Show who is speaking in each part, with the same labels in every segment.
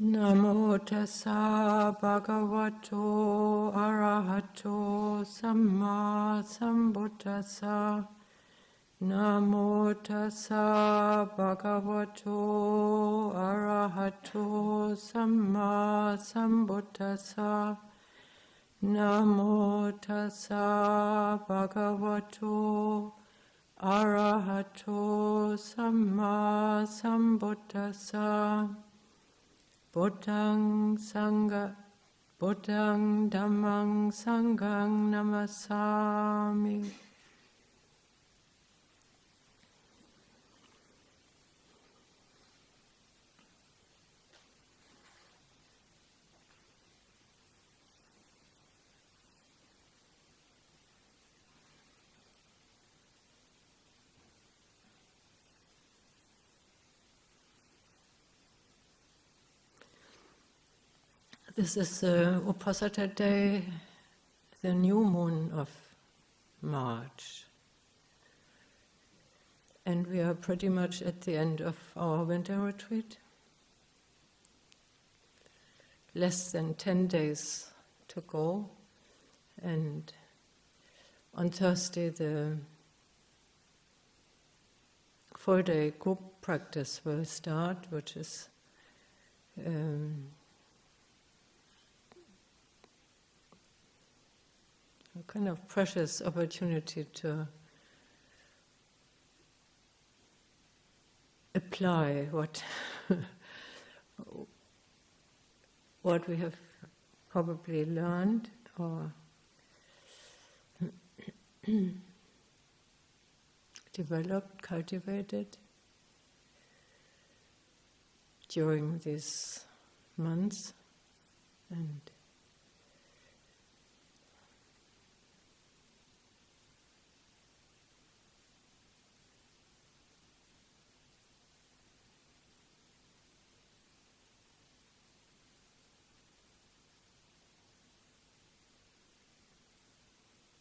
Speaker 1: Namo tassa bhagavato arahato samma sambuddhassa. Namo tassa bhagavato arahato samma sambuddhassa. Namo tassa bhagavato arahato samma sambuddhassa. Buddhang dhammang sanghang namasami. This is Uposatha Day, the new moon of March. And we are pretty much at the end of our winter retreat. Less than 10 days to go. And on Thursday the 4-day group practice will start, which is a kind of precious opportunity to apply what we have probably learned or developed, cultivated during these months. And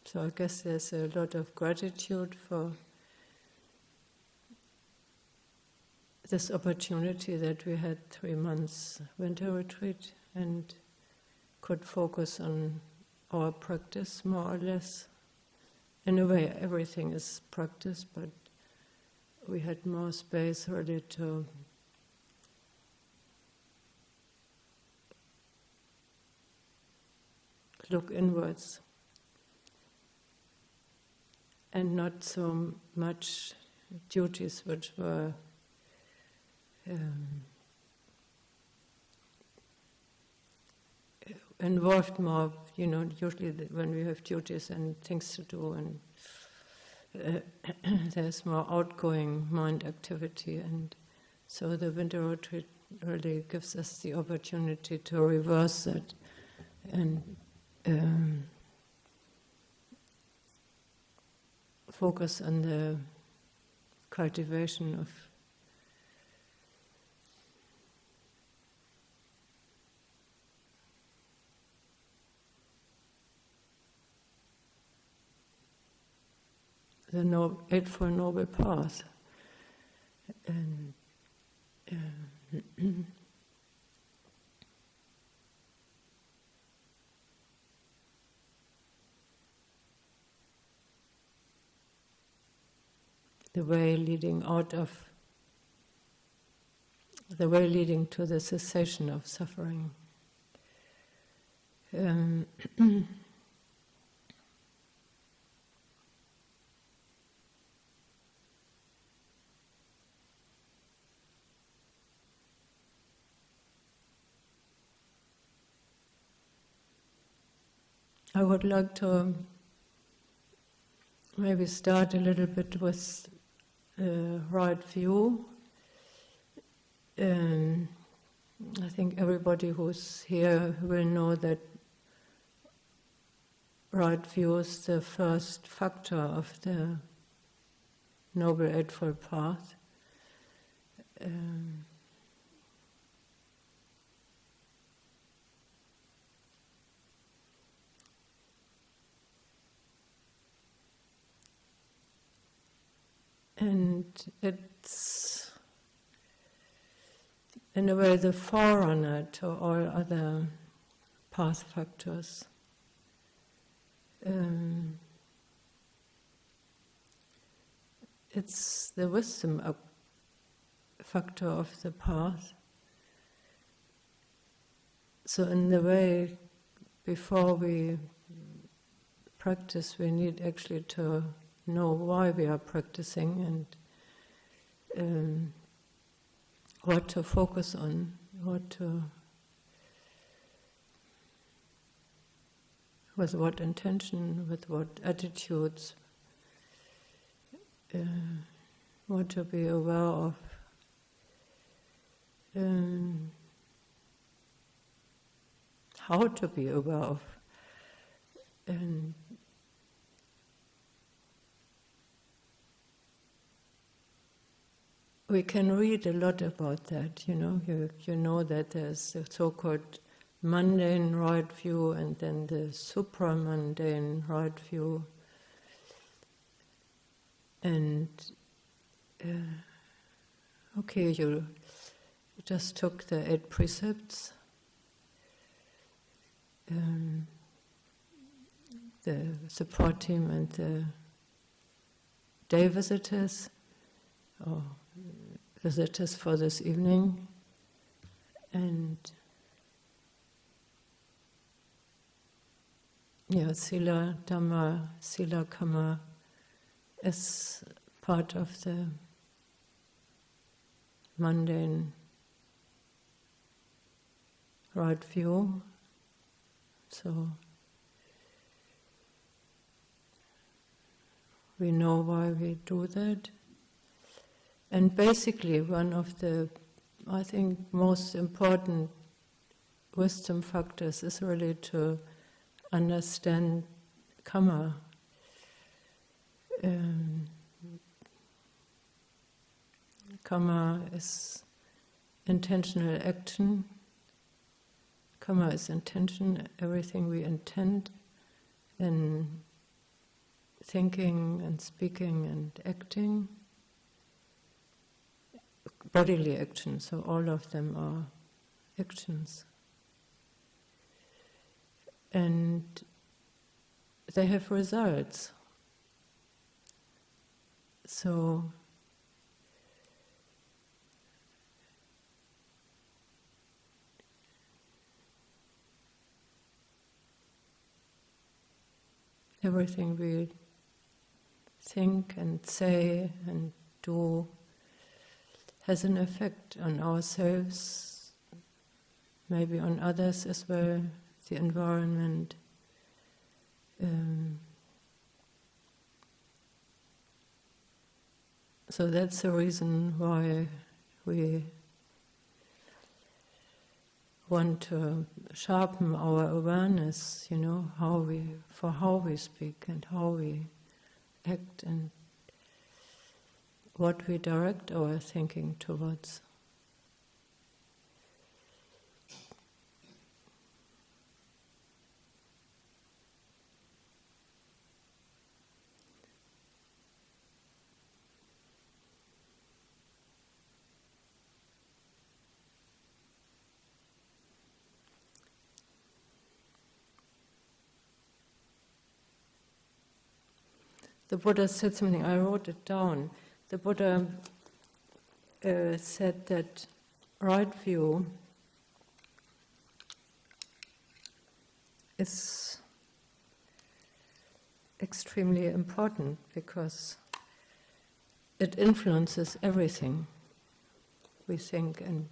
Speaker 1: so I guess there's a lot of gratitude for this opportunity that we had 3 months winter retreat and could focus on our practice more or less. In a way, everything is practice, but we had more space really to look inwards. And not so much duties which were involved more, usually when we have duties and things to do, and there's more outgoing mind activity, and so the winter retreat really gives us the opportunity to reverse that and focus on the cultivation of the Eightfold Noble Path. And the way leading to the cessation of suffering. I would like to maybe start a little bit with right view. I think everybody who's here will know that right view is the first factor of the Noble Eightfold Path. And it's in a way, the forerunner to all other path factors. It's the wisdom factor of the path. So in the way, before we practice, we need actually to know why we are practicing and what to focus on, with what intention, with what attitudes, what to be aware of. How to be aware of. And we can read a lot about that, you know that there's the so-called mundane right view and then the supramundane right view. And okay, you just took the 8 precepts, the support team and the day visitors, or visitors for this evening, and Sila, Dhamma, Sila, Kamma is part of the mundane right view. So we know why we do that. And basically one of the, I think, most important wisdom factors is really to understand Kamma. Kamma is intentional action. Kamma is intention, everything we intend in thinking and speaking and acting. Bodily action, so all of them are actions. And they have results. So everything we think and say and do has an effect on ourselves, maybe on others as well, the environment. So that's the reason why we want to sharpen our awareness, how we speak and how we act and what we direct our thinking towards. The Buddha said something, I wrote it down. The Buddha said that right view is extremely important because it influences everything we think and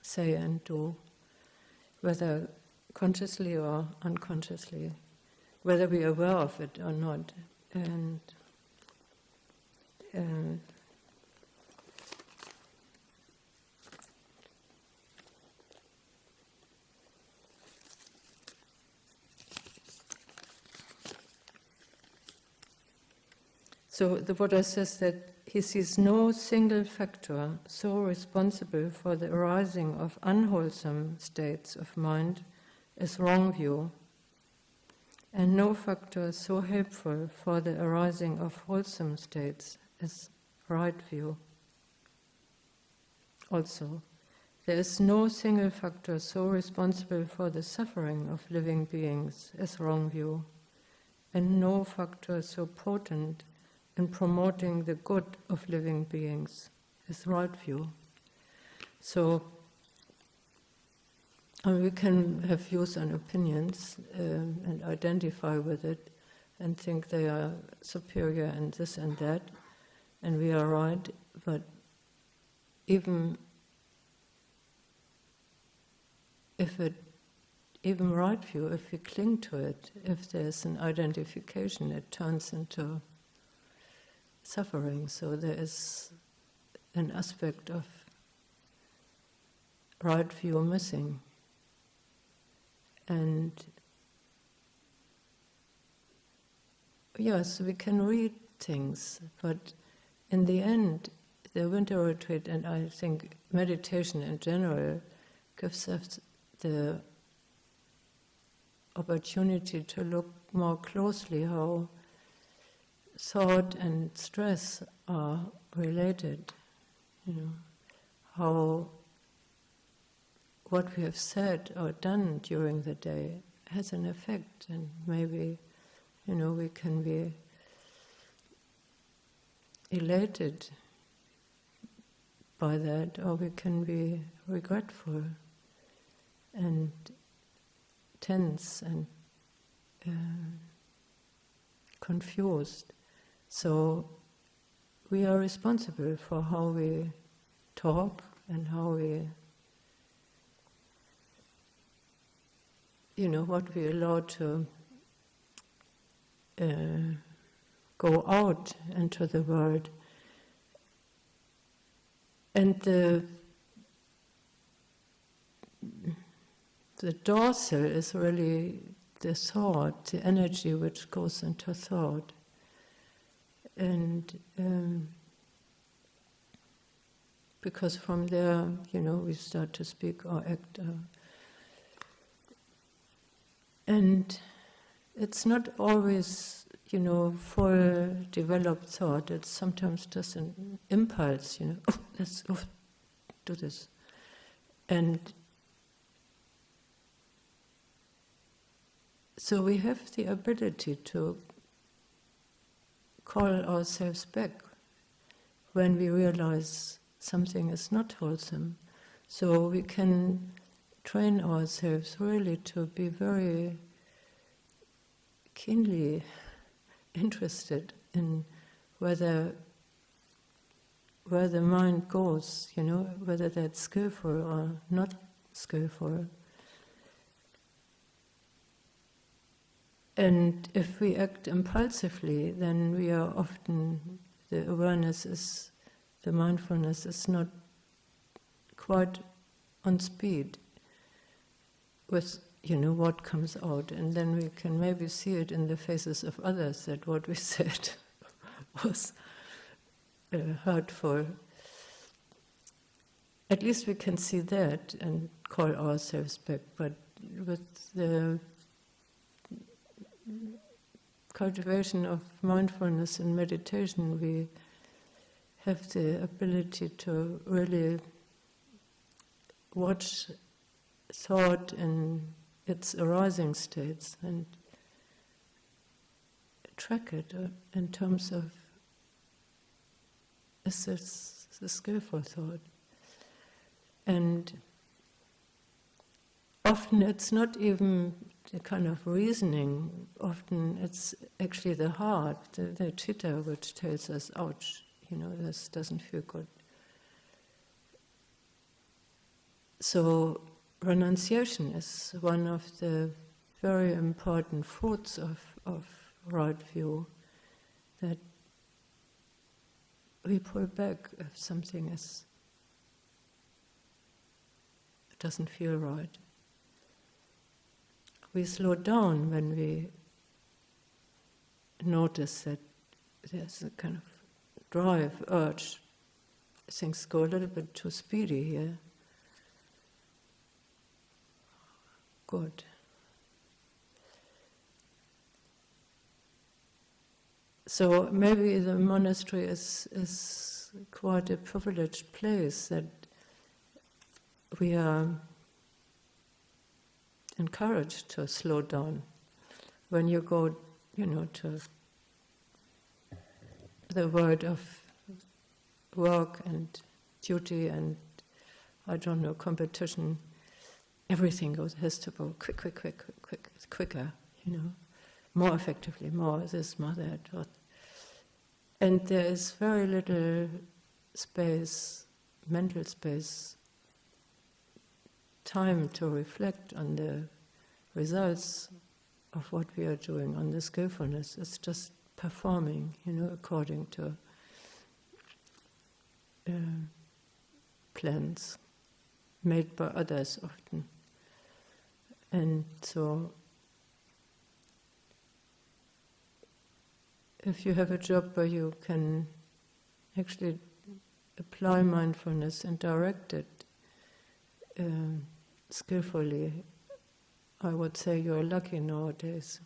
Speaker 1: say and do, whether consciously or unconsciously, whether we are aware of it or not. And so the Buddha says that he sees no single factor so responsible for the arising of unwholesome states of mind as wrong view, and no factor so helpful for the arising of wholesome states as right view. Also, There is no single factor so responsible for the suffering of living beings as wrong view, and no factor so potent in promoting the good of living beings as right view. So, we can have views and opinions and identify with it and think they are superior and this and that, and we are right, but even right view, if we cling to it, if there's an identification, it turns into suffering. So there is an aspect of right view missing. And yes, we can read things, but in the end, the winter retreat, and I think meditation in general, gives us the opportunity to look more closely how thought and stress are related. How what we have said or done during the day has an effect, and maybe, we can be elated by that, or we can be regretful and tense and confused. So we are responsible for how we talk and how we, what we allow to go out into the world. And the dorsal is really the thought, the energy which goes into thought. And because from there, we start to speak or act. And it's not always, full developed thought. It's sometimes just an impulse, oh, let's do this. And so we have the ability to call ourselves back when we realize something is not wholesome. So we can train ourselves really to be very keenly interested in where the mind goes, whether that's skillful or not skillful. And if we act impulsively, then we are often, the mindfulness is not quite on speed with, what comes out. And then we can maybe see it in the faces of others that what we said was hurtful. At least we can see that and call ourselves back. But with the cultivation of mindfulness and meditation, we have the ability to really watch thought in its arising states and track it in terms of, is this a skillful thought? And often it's not even the kind of reasoning, often it's actually the heart, the chitta, which tells us, ouch, this doesn't feel good. So renunciation is one of the very important fruits of right view, that we pull back if something doesn't feel right. We slow down when we notice that there's a kind of drive, urge. Things go a little bit too speedy here. Good. So maybe the monastery is quite a privileged place, that we are encouraged to slow down. When you go, to the world of work and duty and, competition, everything has to go quicker, more effectively, more this, more that. And there is very little space, mental space, time to reflect on the results of what we are doing, on the skillfulness. It's just performing, according to plans made by others often. And so, if you have a job where you can actually apply mindfulness and direct it skillfully, I would say you're lucky nowadays.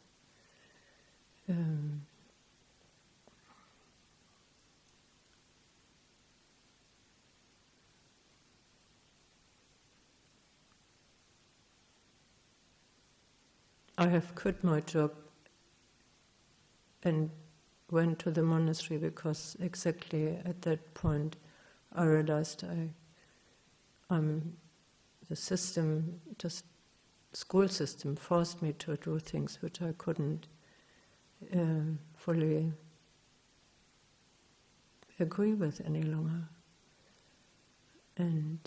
Speaker 1: I have quit my job and went to the monastery because exactly at that point I realized the system, just school system, forced me to do things which I couldn't fully agree with any longer. And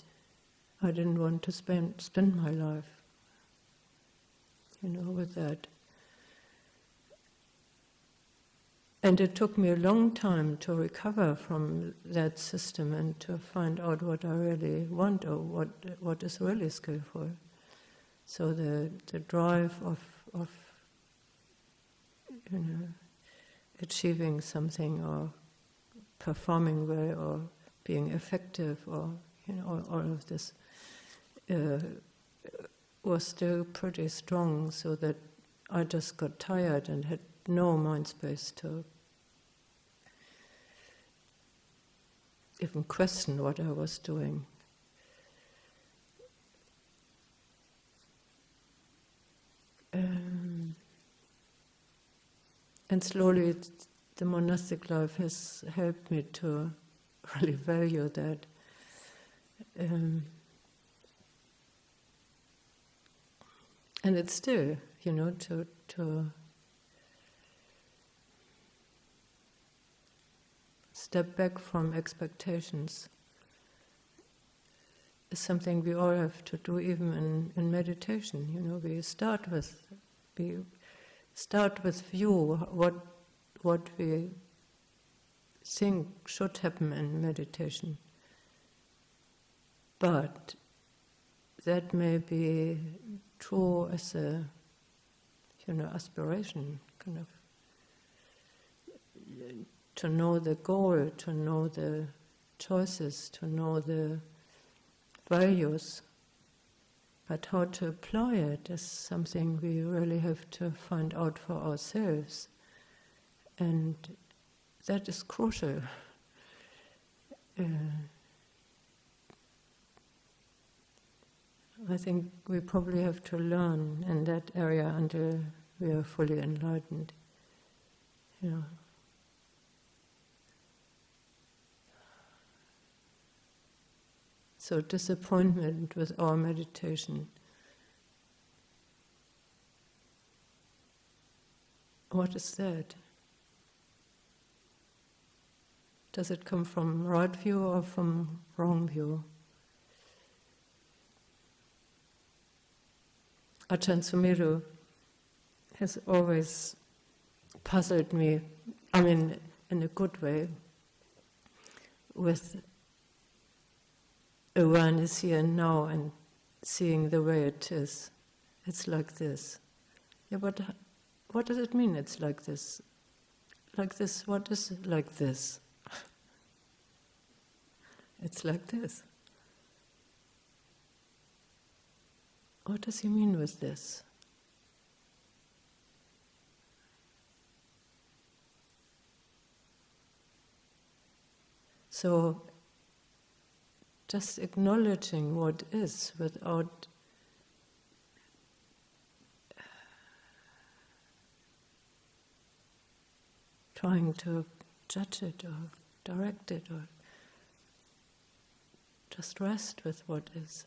Speaker 1: I didn't want to spend my life, with that. And it took me a long time to recover from that system and to find out what I really want or what is really skillful. So the drive of achieving something or performing well or being effective or all of this was still pretty strong, so that I just got tired and had no mind space to even question what I was doing. And slowly the monastic life has helped me to really value that. And it's still, to step back from expectations is something we all have to do, even in meditation. We start with view what we think should happen in meditation, but that may be true as a aspiration, kind of to know the goal, to know the choices, to know the values, but how to apply it is something we really have to find out for ourselves, and that is crucial. I think we probably have to learn in that area until we are fully enlightened. So disappointment with our meditation. What is that? Does it come from right view or from wrong view? Ajahn Sumedho has always puzzled me, in a good way, with awareness here and now and seeing the way it is. It's like this. Yeah, but what does it mean it's like this? Like this, what is like this? It's like this. What does he mean with this? So just acknowledging what is without trying to judge it or direct it, or just rest with what is.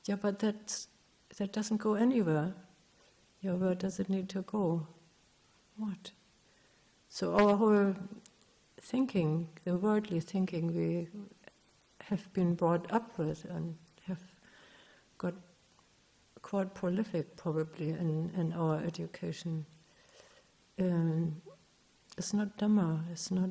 Speaker 1: Yeah, but that doesn't go anywhere. Yeah, where does it need to go? What? So our whole thinking, the worldly thinking we have been brought up with and have got quite prolific probably in our education, it's not Dhamma, it's not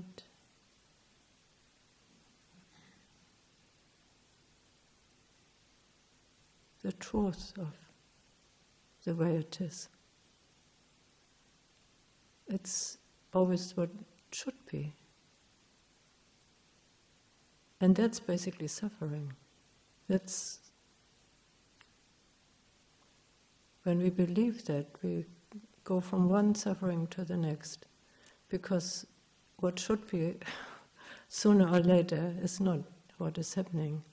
Speaker 1: the truth of the way it is. It's always what should be. And that's basically suffering. That's when we believe that, we go from one suffering to the next, because what should be sooner or later is not what is happening.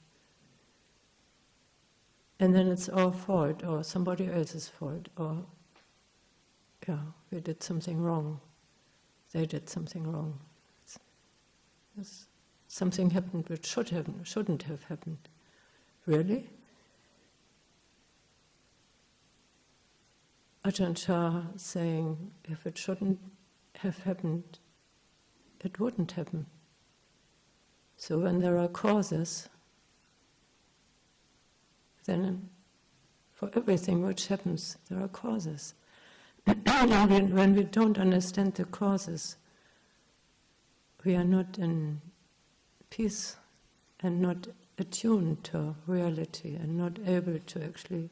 Speaker 1: And then it's our fault, or somebody else's fault, or we did something wrong, they did something wrong. Something happened which shouldn't have happened. Really? Ajahn Chah saying, if it shouldn't have happened, it wouldn't happen. So when there are causes, then for everything which happens, there are causes. When we don't understand the causes, we are not in peace and not attuned to reality and not able to actually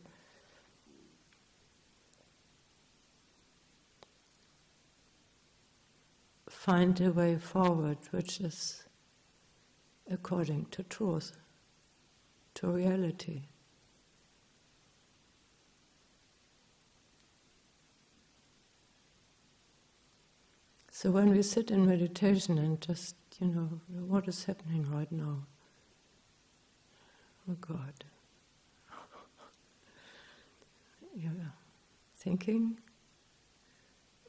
Speaker 1: find a way forward which is according to truth, to reality. So when we sit in meditation and just, what is happening right now? Oh God. Thinking,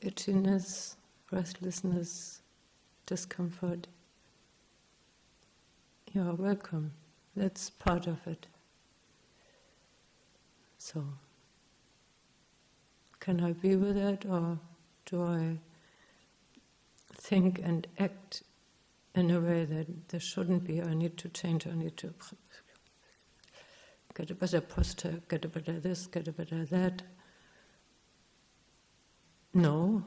Speaker 1: itchiness, restlessness, discomfort. You are welcome. That's part of it. So, can I be with it, or do I think and act in a way that there shouldn't be? I need to change, I need to get a better posture, get a better this, get a better that. No.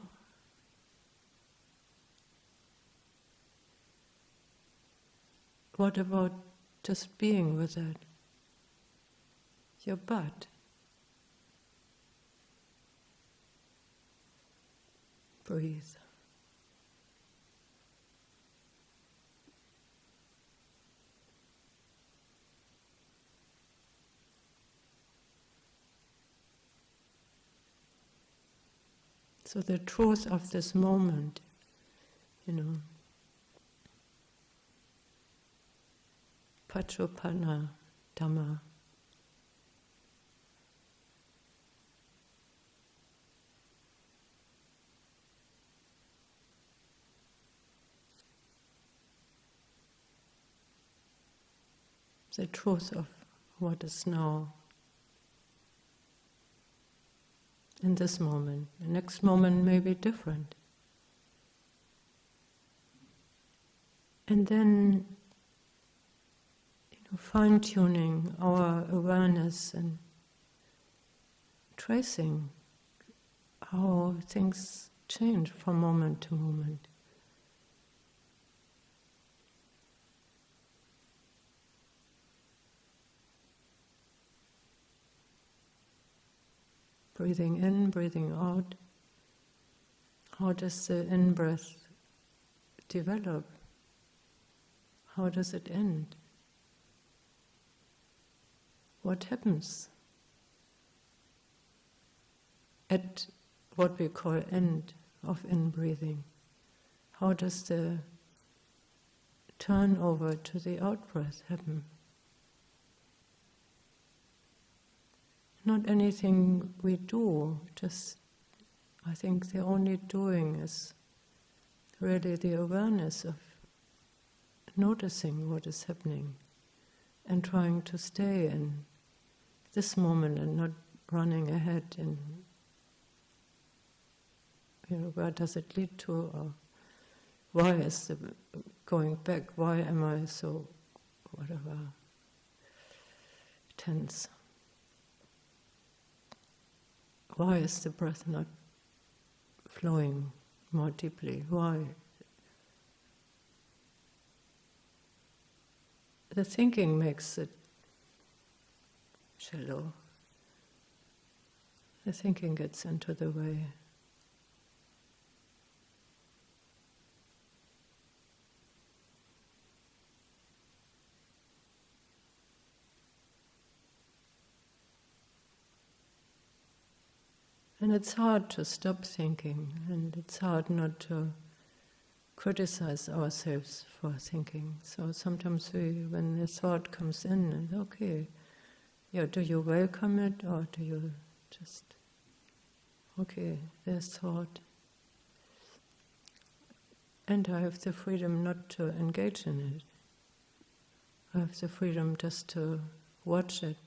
Speaker 1: What about just being with it? Your butt. Breathe. So the truth of this moment, Paccuppanna Dhamma. The truth of what is now. In this moment. The next moment may be different. And then, fine-tuning our awareness and tracing how things change from moment to moment. Breathing in, breathing out. How does the in-breath develop? How does it end? What happens at what we call end of in-breathing? How does the turn over to the out-breath happen. Not anything we do, just I think the only doing is really the awareness of noticing what is happening and trying to stay in this moment and not running ahead in, where does it lead to, or why is the going back, why am I so, whatever, tense? Why is the breath not flowing more deeply? Why? The thinking makes it shallow. The thinking gets into the way. And it's hard to stop thinking, and it's hard not to criticize ourselves for thinking. So sometimes when the thought comes in, and okay, do you welcome it, or do you just, okay, there's thought. And I have the freedom not to engage in it. I have the freedom just to watch it.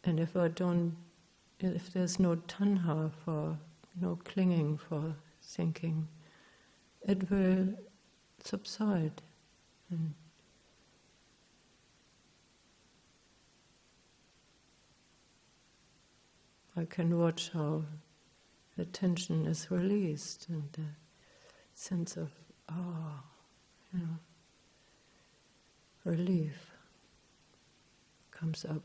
Speaker 1: And if there's no tanha, for no clinging for thinking, it will subside. And I can watch how the tension is released and the sense of, relief comes up.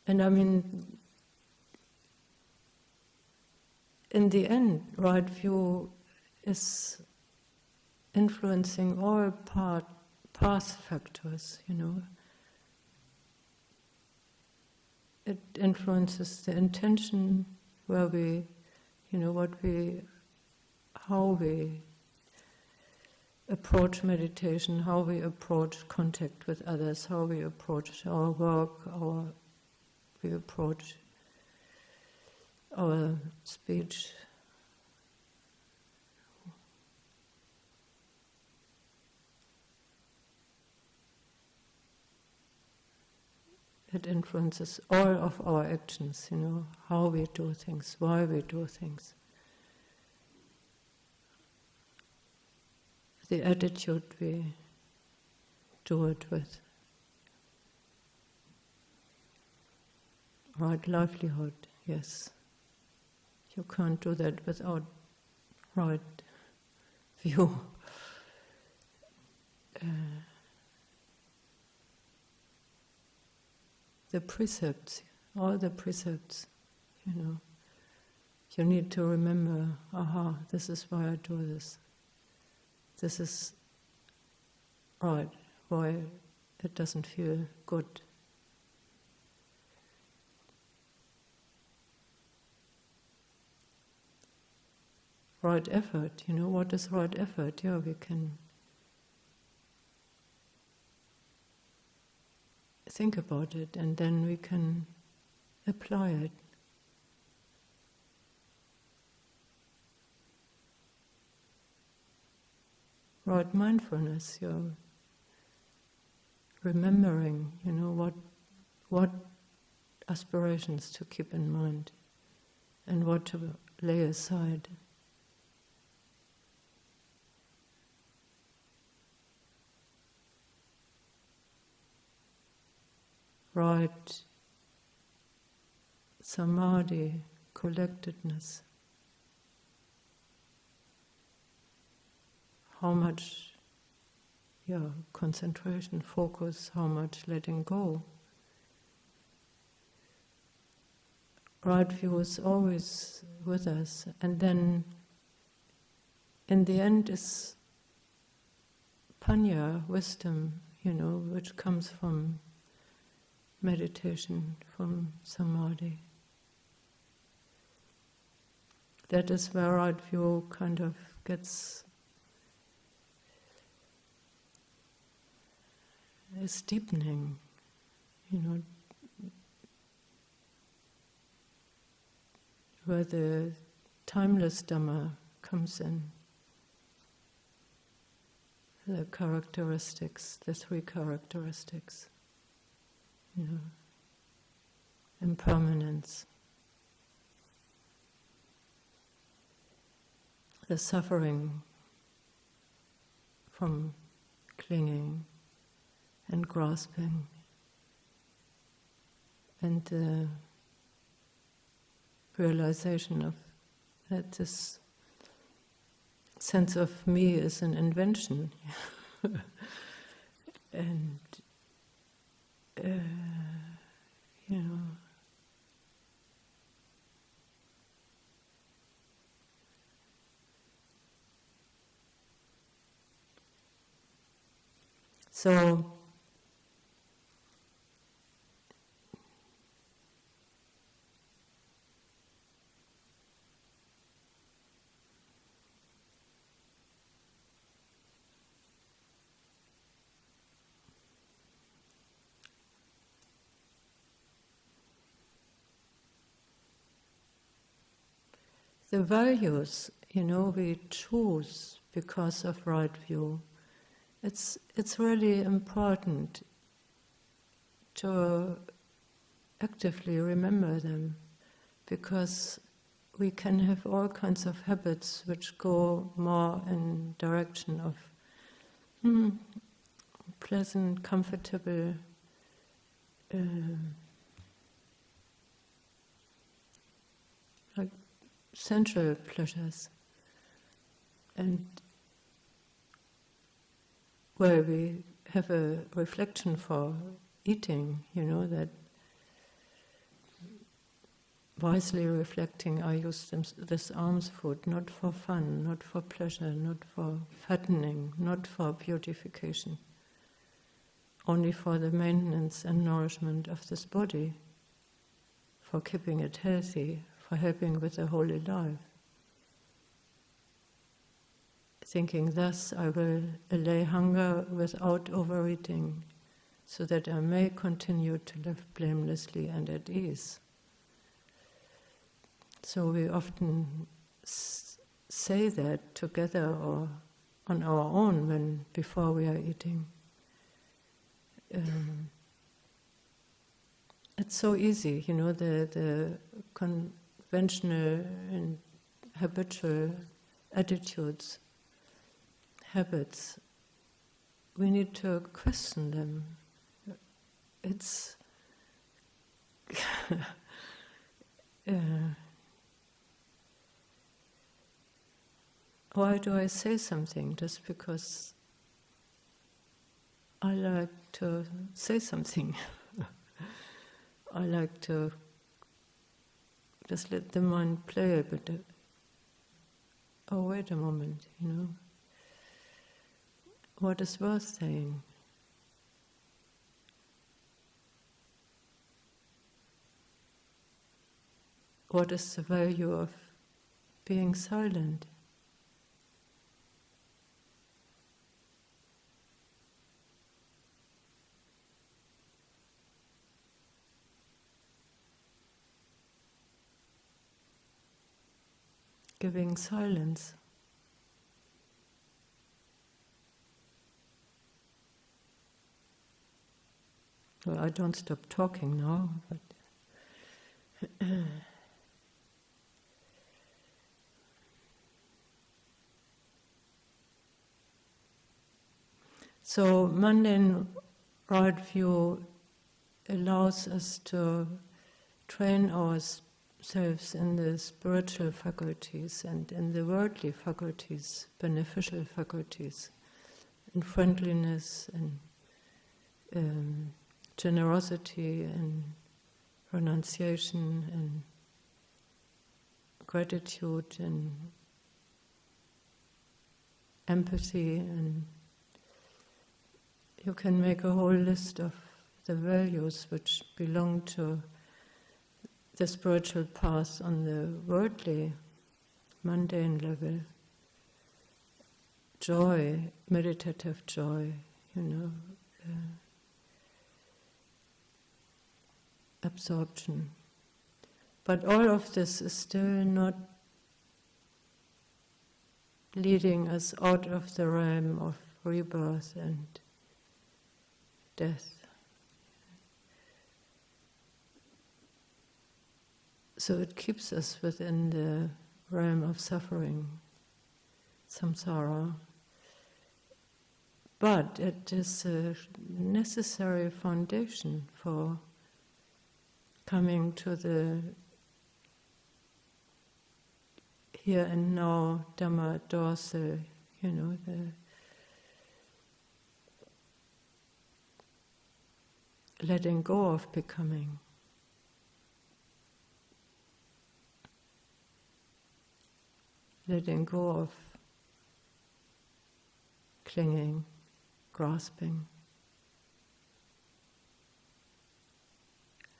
Speaker 1: And I mean, in the end, right view is influencing all path factors, It influences the intention, where we, how we approach meditation, how we approach contact with others, how we approach our work, we approach our speech. It influences all of our actions, how we do things, why we do things. The attitude we do it with. Right livelihood, yes. You can't do that without right view. The precepts, all the precepts, you need to remember, this is why I do this. This is right, why it doesn't feel good. Right effort, what is right effort? We can think about it and then we can apply it. Right mindfulness, you're remembering, what aspirations to keep in mind and what to lay aside. Right samadhi, collectedness. How much concentration, focus, how much letting go. Right view is always with us, and then in the end is panya, wisdom, which comes from meditation from samadhi. That is where right view kind of gets is deepening, where the timeless Dhamma comes in. The characteristics, the three characteristics, impermanence, the suffering from clinging and grasping, and the realization of that this sense of me is an invention. And so the values, we choose because of right view. It's really important to actively remember them, because we can have all kinds of habits which go more in direction of pleasant, comfortable, like sensual pleasures, and where we have a reflection for eating, that wisely reflecting, I use this alms food not for fun, not for pleasure, not for fattening, not for beautification, only for the maintenance and nourishment of this body, for keeping it healthy, for helping with a holy life. Thinking thus, I will allay hunger without overeating, so that I may continue to live blamelessly and at ease. So we often say that together or on our own before we are eating. It's so easy, the conventional and habitual attitudes, habits, we need to question them. It's why do I say something? Just because I like to say something. I like to just let the mind play a bit. Oh, wait a moment, What is worth saying? What is the value of being silent? Giving silence. Well, I don't stop talking now, but so mundane right view allows us to train ourselves in the spiritual faculties and in the worldly faculties, beneficial faculties, in friendliness and generosity and renunciation and gratitude and empathy, and you can make a whole list of the values which belong to the spiritual path on the worldly, mundane level. Joy, meditative joy, absorption. But all of this is still not leading us out of the realm of rebirth and death. So it keeps us within the realm of suffering, samsara. But it is a necessary foundation for coming to the here and now Dhamma dorsal, the letting go of becoming. Letting go of clinging, grasping.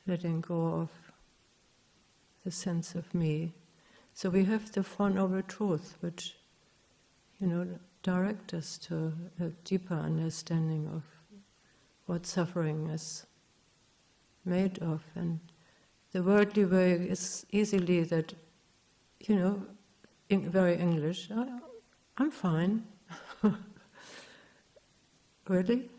Speaker 1: Letting go of the sense of me. So we have the Four Noble Truths, which, direct us to a deeper understanding of what suffering is made of. And the worldly way is easily that, very English, I'm fine. Really?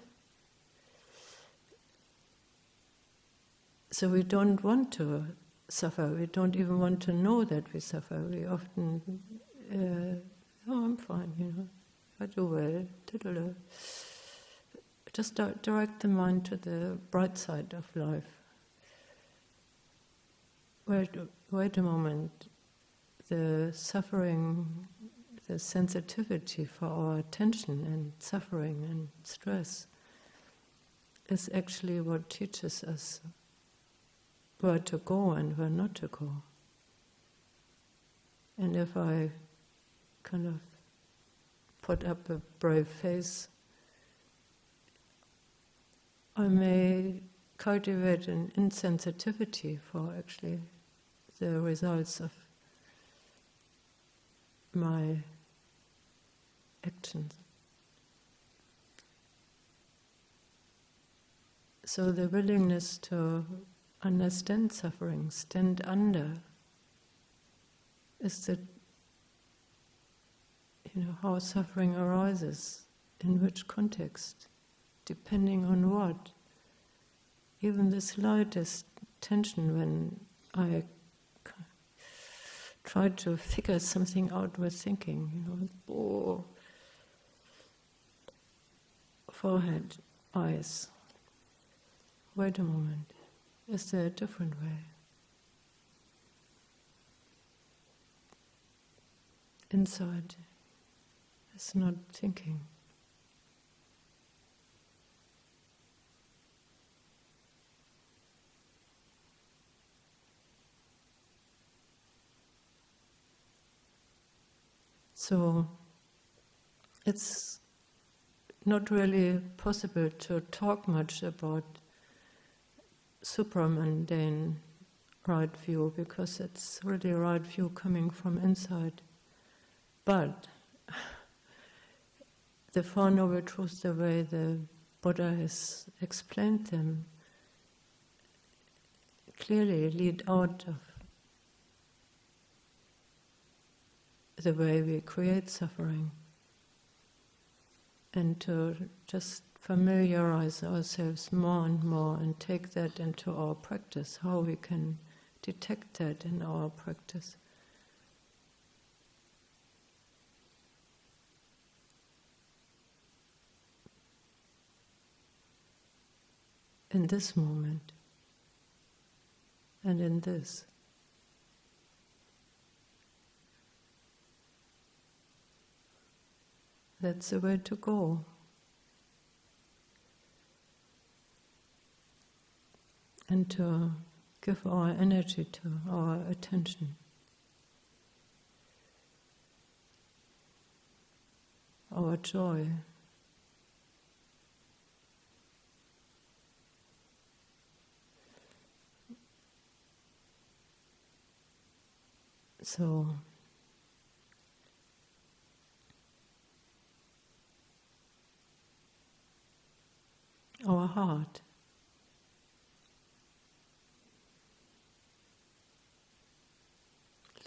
Speaker 1: So we don't want to suffer. We don't even want to know that we suffer. We often, I'm fine, I do well. Just direct the mind to the bright side of life. Wait a moment. The suffering, the sensitivity for our attention and suffering and stress is actually what teaches us where to go and where not to go. And if I kind of put up a brave face, I may cultivate an insensitivity for actually the results of my actions. So the willingness to understand suffering, stand under, is that, how suffering arises, in which context, depending on what. Even the slightest tension when I try to figure something out with thinking, forehead, eyes. Wait a moment, is there a different way? Inside is not thinking. So it's not really possible to talk much about supramundane right view, because it's really right view coming from inside. But the Four Noble Truths, the way the Buddha has explained them, clearly lead out of the way we create suffering, and to just familiarize ourselves more and more and take that into our practice, how we can detect that in our practice. In this moment and in this. That's the way to go. And to give our energy to our attention. Our joy. So our heart.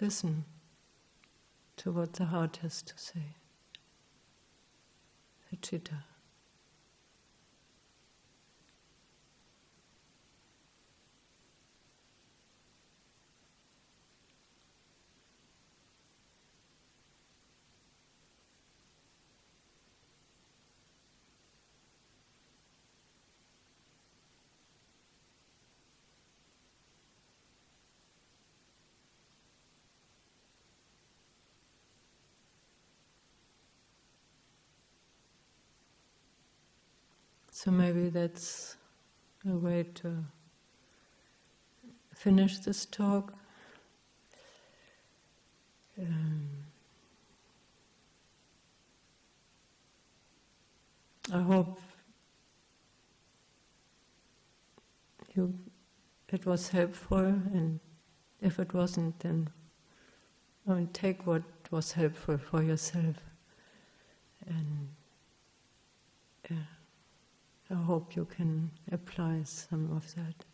Speaker 1: Listen to what the heart has to say. The chitta. So maybe that's a way to finish this talk. I hope it was helpful, and if it wasn't, then take what was helpful for yourself. And I hope you can apply some of that.